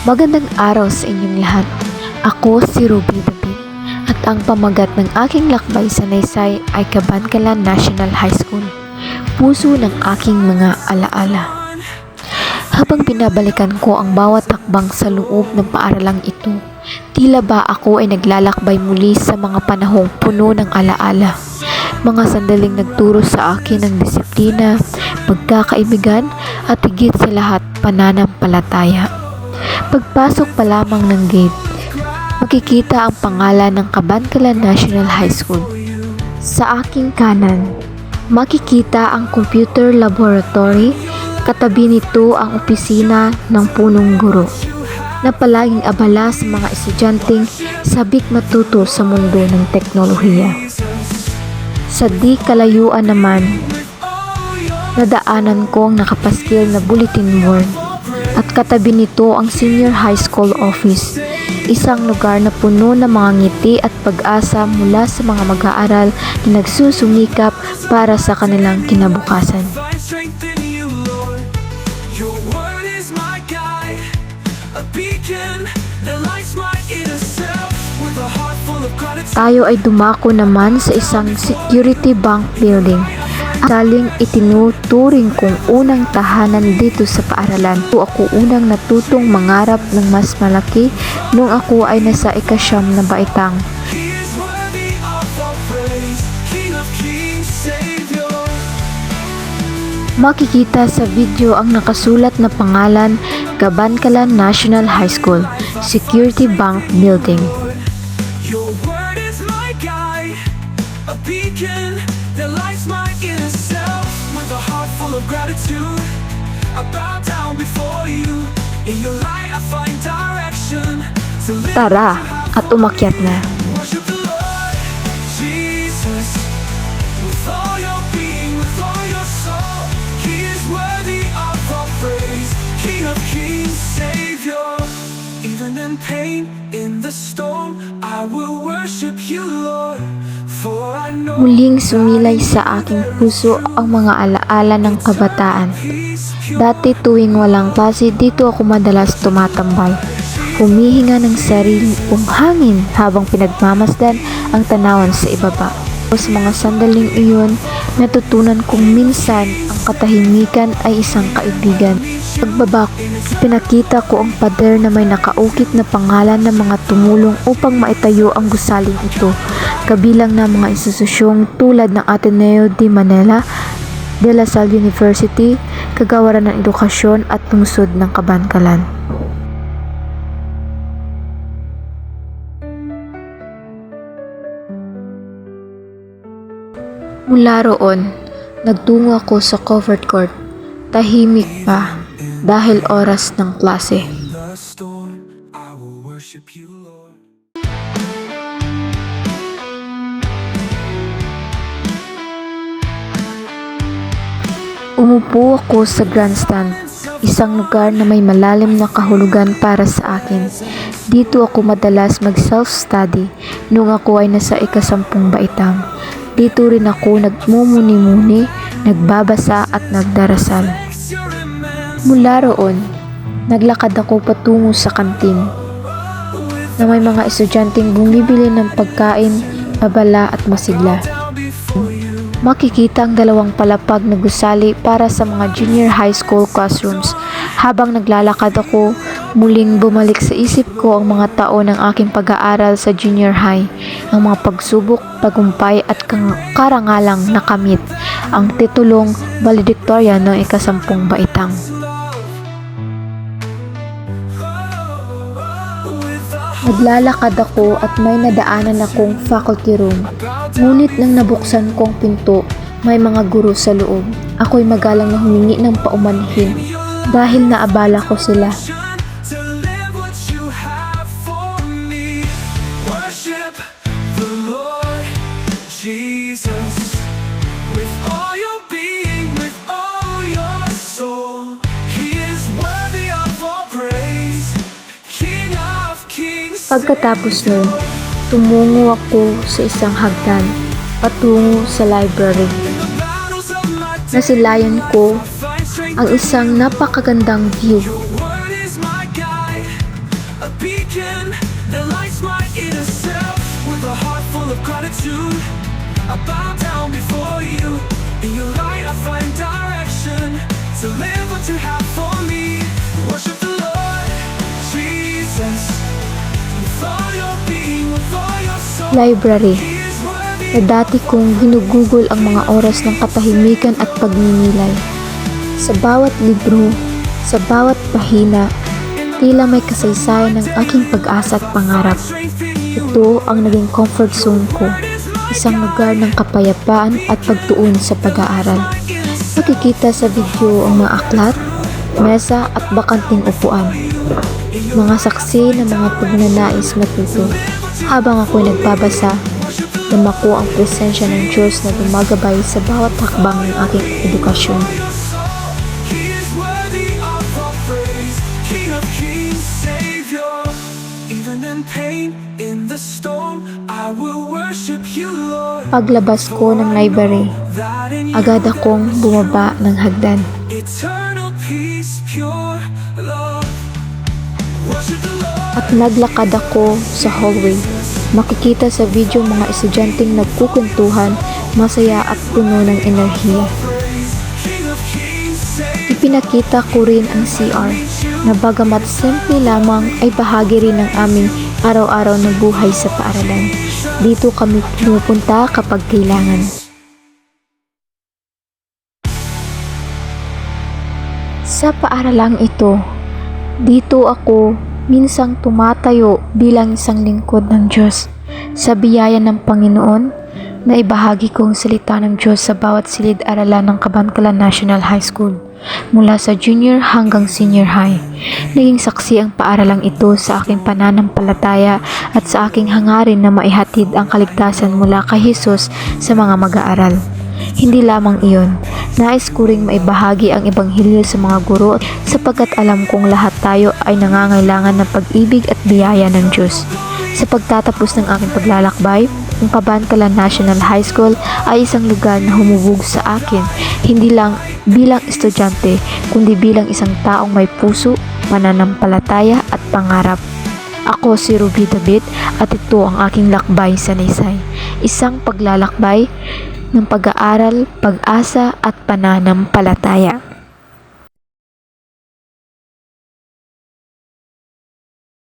Magandang araw sa inyong lahat. Ako si Ruby David at ang pamagat ng aking lakbay sa Naysay ay Cabancalan National High School, puso ng aking mga alaala. Habang binabalikan ko ang bawat hakbang sa loob ng paaralang ito, tila ba ako ay naglalakbay muli sa mga panahong puno ng alaala. Mga sandaling nagturo sa akin ng disiplina, pagkakaibigan at higit sa lahat pananampalataya. Pagpasok pa lamang ng gate, makikita ang pangalan ng Cabancalan National High School. Sa aking kanan, makikita ang computer laboratory, katabi nito ang opisina ng punong guro na palaging abala sa mga estudyanteng sabik matuto sa mundo ng teknolohiya. Sa di kalayuan naman, nadaanan ko ang nakapaskil na bulletin board at katabi nito ang senior high school office, isang lugar na puno ng mga ngiti at pag-asa mula sa mga mag-aaral na nagsusumikap para sa kanilang kinabukasan. Tayo ay dumako naman sa isang security bank building. Saling itinuturing kong unang tahanan dito sa paaralan. Ako unang natutong mangarap ng mas malaki nung ako ay nasa ika-9 na baitang. Makikita sa video ang nakasulat na pangalan Cabancalan National High School, Security Bank Building. Your word is my guide, a beacon that lights my inner self. With a heart full of gratitude, I bow down before you. In your light I find direction. So live Tara, at umakyat na. worship the Lord Jesus with all your being, with all your soul. He is worthy of our praise, King of kings, Savior. Even in pain, in the storm, I will worship you, Lord. For I know Muling sumilay sa aking puso ang mga alaala ng kabataan. Dati tuwing walang klase, dito ako madalas tumatambay. Humihinga ng sarili kong hangin habang pinagmamasdan ang tanawan sa ibaba. Sa mga sandaling iyon, natutunan kong minsan ang katahimikan ay isang kaibigan. Pagbaba, pinakita ko ang pader na may nakaukit na pangalan ng mga tumulong upang maitayo ang gusaling ito, kabilang na mga institusyong tulad ng Ateneo de Manila, De La Salle University, Kagawaran ng Edukasyon at Lungsod ng Cabancalan. Mula roon, nagtungo ako sa covered court. Tahimik pa dahil oras ng klase. the storm, I will worship you, Lord. Umupo ako sa grandstand, isang lugar na may malalim na kahulugan para sa akin. Dito ako madalas mag-self-study nung ako ay nasa ika-10 baitang. Dito rin ako nagmumuni-muni, nagbabasa at nagdarasal. Mula roon, naglakad ako patungo sa kantin na may mga estudyanteng bumibili ng pagkain, babala at masigla. Makikita ang dalawang palapag na gusali para sa mga junior high school classrooms. Habang naglalakad ako, muling bumalik sa isip ko ang mga taon ng aking pag-aaral sa junior high, ang mga pagsubok, tagumpay at karangalang nakamit, ang titulong valedictorian ng ika-10 baitang. Naglalakad ako at may nadaanan akong faculty room. Ngunit nang nabuksan kong pinto, may mga guro sa loob. Ako'y magalang na humingi ng paumanhin dahil naabala ko sila. To live what you have for me. Worship the Lord Jesus with all your being, with all your soul. He is worthy of all praise, King of kings. Pagkatapos nun, tumungo ako sa isang hagdan patungo sa library. Nasilayan ko ang isang napakagandang view gratitude. I bow down before you. In your light I find direction. To live what you have for me. Worship the Lord Jesus. With all your being, with all your soul. Library. He is worthy. Na dati kong ginugugol ang mga oras ng katahimikan at pagninilay. Sa bawat libro, sa bawat pahina, tila may kasaysayan ng aking pag-asa at pangarap. Ito ang naging comfort zone ko, isang lugar ng kapayapaan at pagtuon sa pag-aaral. Makikita sa video ang mga aklat, mesa at bakanting upuan. Mga saksi ng mga pagnanais matuto. Habang ako'y nagbabasa, namako ang presensya ng Diyos na gumagabay sa bawat hakbang ng aking edukasyon. He is worthy of our praise. King of kings, Savior. Even in pain, in the storm, I will worship you, Lord. Paglabas ko ng library, That in you agad akong bumaba ng hagdan. eternal peace, pure love. Worship the Lord. At naglakad ako sa hallway. Makikita sa video mga estudyanteng nagkukwentuhan, masaya at puno ng enerhiya. Praise. King of kings, Savior. Ipinakita ko rin ang CR na bagamat simple lamang ay bahagi rin ng aming araw-araw na buhay sa paaralan. Dito kami pumupunta kapag kailangan. Sa paaralang ito, dito ako minsang tumatayo bilang isang lingkod ng Diyos. Sa biyaya ng Panginoon, na ibahagi ko ang salita ng Diyos sa bawat silid-aralan ng Cabancalan National High School, mula sa junior hanggang senior high. Naging saksi ang paaralang ito sa aking pananampalataya at sa aking hangarin na maihatid ang kaligtasan mula kay Jesus sa mga mag-aaral. Hindi lamang iyon, nais ko ring maibahagi ang ebanghelyo sa mga guro sapagkat alam kong lahat tayo ay nangangailangan ng pag-ibig at biyaya ng Diyos. Sa pagtatapos ng aking paglalakbay, ang Cabancalan National High School ay isang lugar na humubog sa akin, hindi lang bilang estudyante, kundi bilang isang taong may puso, pananampalataya at pangarap. Ako si Ruby David at ito ang aking lakbay sa Naysay. Isang paglalakbay ng pag-aaral, pag-asa at pananampalataya.